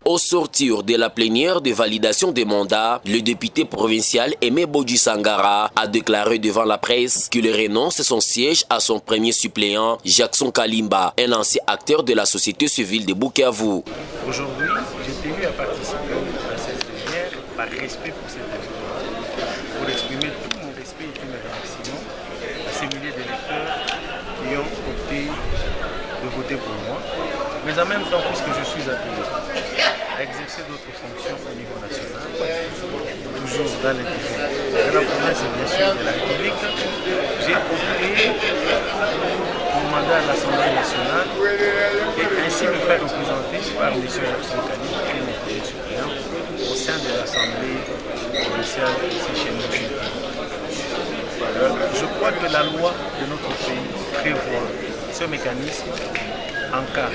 Au sortir de la plénière de validation des mandats, le député provincial Aimé Bodji Sangara a déclaré devant la presse qu'il renonce son siège à son premier suppléant, Jackson Kalimba, un ancien acteur de la société civile de Bukavu. Aujourd'hui, j'ai tenu à participer à cette plénière par respect pour cette élection, pour exprimer tout mon respect et tous mes remerciements à ces milliers d'électeurs qui ont opté de voter pour moi, mais en même temps, puisque je suis appelé à exercer d'autres fonctions au niveau national, toujours dans l'intérêt de la province et bien sûr de la République, j'ai opté pour mon mandat à l'Assemblée nationale et ainsi me faire représenter par M. Jackson Kalimba, qui est mon premier suppléant au sein de l'Assemblée provinciale ici chez nous. Je crois que la loi de notre pays prévoit ce mécanisme en cas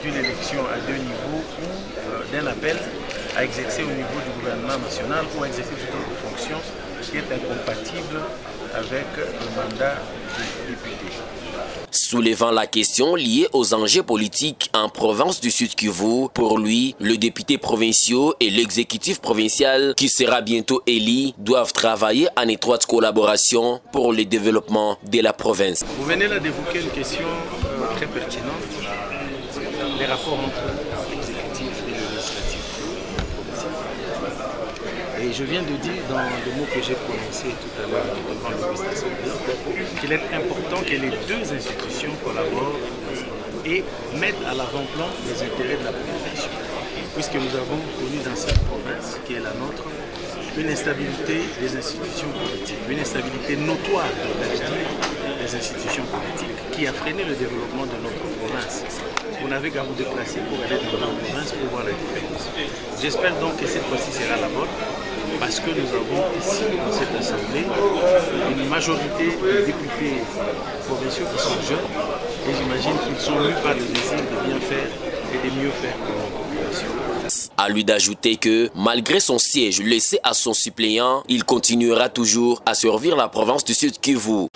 d'une élection à deux niveaux ou d'un appel à exercer au niveau du gouvernement national ou à exercer toute autre fonction qui est incompatible avec le mandat du député. Soulevant la question liée aux enjeux politiques en province du Sud-Kivu, pour lui, le député provincial et l'exécutif provincial, qui sera bientôt élu, doivent travailler en étroite collaboration pour le développement de la province. Vous venez là d'évoquer une question très pertinente, les rapports entre l'exécutif et le législatif. Et je viens de dire dans le mot que j'ai prononcé tout à l'heure devant le ministre de l'Assemblée qu'il est important que les deux institutions collaborent et mettent à l'avant-plan les intérêts de la population. Puisque nous avons connu dans cette province, qui est la nôtre, une instabilité des institutions politiques, une instabilité notoire des institutions politiques qui a freiné le développement de notre province. Vous n'avez qu'à vous déplacer pour aller dans notre province pour voir la différence. J'espère donc que cette fois-ci sera la bonne, parce que nous avons ici, dans cette assemblée, une majorité de députés provinciaux qui sont jeunes, et j'imagine qu'ils sont mus par le désir de bien faire et de mieux faire pour notre population. À lui d'ajouter que, malgré son siège laissé à son suppléant, il continuera toujours à servir la province du Sud-Kivu.